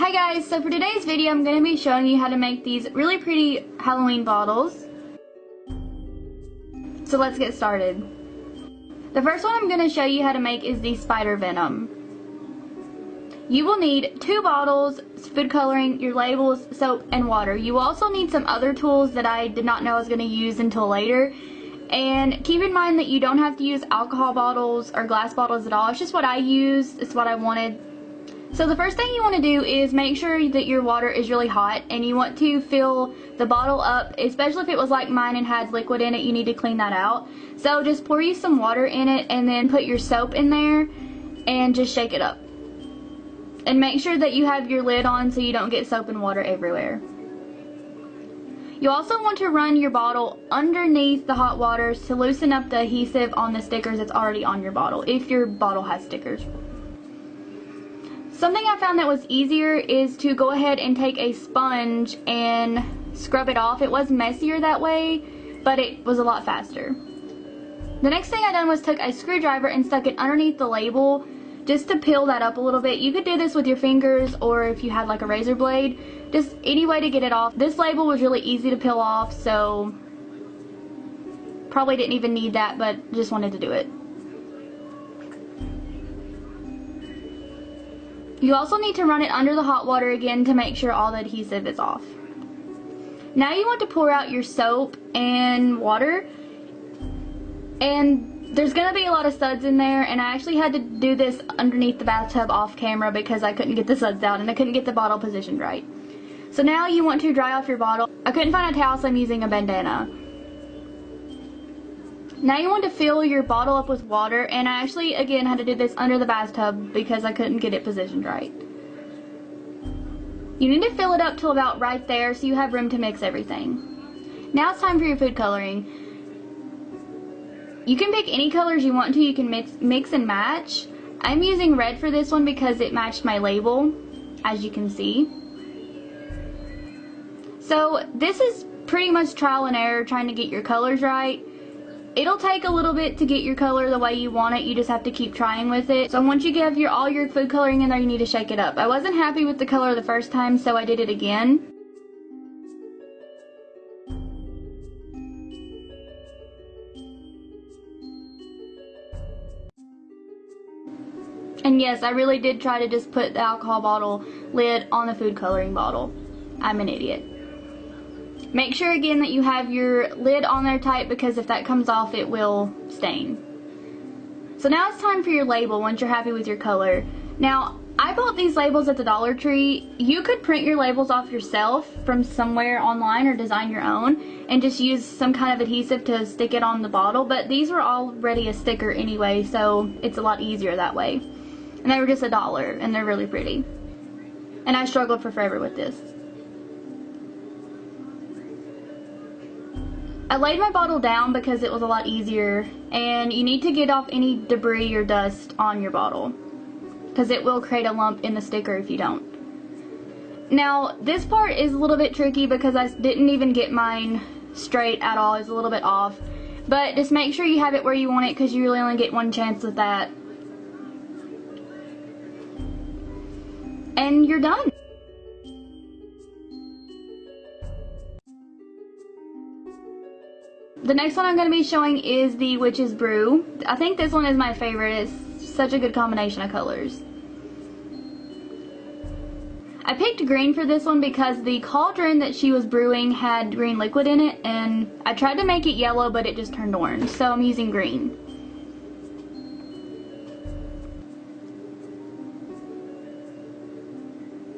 Hi guys, so for today's video I'm going to be showing you how to make these really pretty Halloween bottles. So let's get started. The first one I'm going to show you how to make is the spider venom. You will need 2 bottles, food coloring, your labels, soap, and water. You will also need some other tools that I did not know I was going to use until later. And keep in mind that you don't have to use alcohol bottles or glass bottles at all. It's just what I used. It's what I wanted. So the first thing you want to do is make sure that your water is really hot, and you want to fill the bottle up, especially if it was like mine and had liquid in it. You need to clean that out. So just pour you some water in it and then put your soap in there and just shake it up. And make sure that you have your lid on so you don't get soap and water everywhere. You also want to run your bottle underneath the hot water to loosen up the adhesive on the stickers that's already on your bottle, if your bottle has stickers. Something I found that was easier is to go ahead and take a sponge and scrub it off. It was messier that way, but it was a lot faster. The next thing I done was took a screwdriver and stuck it underneath the label just to peel that up a little bit. You could do this with your fingers, or if you had like a razor blade, just any way to get it off. This label was really easy to peel off, so probably didn't even need that, but just wanted to do it. You also need to run it under the hot water again to make sure all the adhesive is off. Now you want to pour out your soap and water, and there's going to be a lot of suds in there, and I actually had to do this underneath the bathtub off camera because I couldn't get the suds out and I couldn't get the bottle positioned right. So now you want to dry off your bottle. I couldn't find a towel, so I'm using a bandana. Now you want to fill your bottle up with water, and I actually again had to do this under the bathtub because I couldn't get it positioned right. You need to fill it up till about right there so you have room to mix everything. Now it's time for your food coloring. You can pick any colors you want to. You can mix and match. I'm using red for this one because it matched my label, as you can see. So this is pretty much trial and error trying to get your colors right. It'll take a little bit to get your color the way you want it. You just have to keep trying with it. So once you get all your food coloring in there, you need to shake it up. I wasn't happy with the color the first time, so I did it again. And yes, I really did try to just put the alcohol bottle lid on the food coloring bottle. I'm an idiot. Make sure again that you have your lid on there tight, because if that comes off it will stain. So now it's time for your label once you're happy with your color. Now I bought these labels at the Dollar Tree. You could print your labels off yourself from somewhere online or design your own and just use some kind of adhesive to stick it on the bottle, but these were already a sticker anyway, so it's a lot easier that way. And they were just $1 and they're really pretty. And I struggled for forever with this. I laid my bottle down because it was a lot easier, and you need to get off any debris or dust on your bottle because it will create a lump in the sticker if you don't. Now this part is a little bit tricky because I didn't even get mine straight at all. It's a little bit off, but just make sure you have it where you want it because you really only get one chance with that. And you're done. The next one I'm going to be showing is the Witch's Brew. I think this one is my favorite. It's such a good combination of colors. I picked green for this one because the cauldron that she was brewing had green liquid in it, and I tried to make it yellow but it just turned orange, so I'm using green.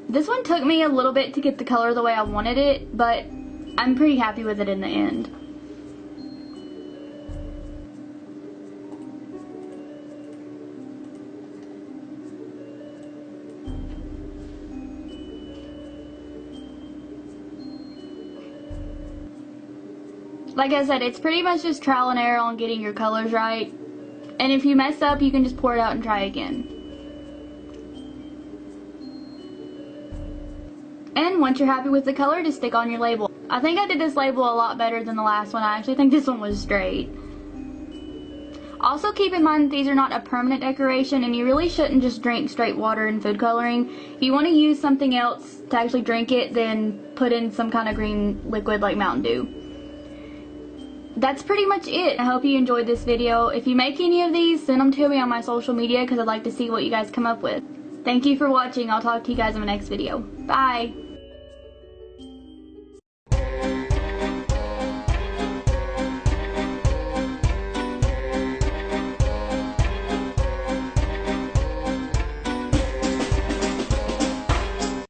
This one took me a little bit to get the color the way I wanted it, but I'm pretty happy with it in the end. Like I said, it's pretty much just trial and error on getting your colors right. And if you mess up, you can just pour it out and try again. And once you're happy with the color, just stick on your label. I think I did this label a lot better than the last one. I actually think this one was straight. Also keep in mind these are not a permanent decoration, and you really shouldn't just drink straight water and food coloring. If you want to use something else to actually drink it, then put in some kind of green liquid like Mountain Dew. That's pretty much it. I hope you enjoyed this video. If you make any of these, send them to me on my social media because I'd like to see what you guys come up with. Thank you for watching. I'll talk to you guys in my next video. Bye!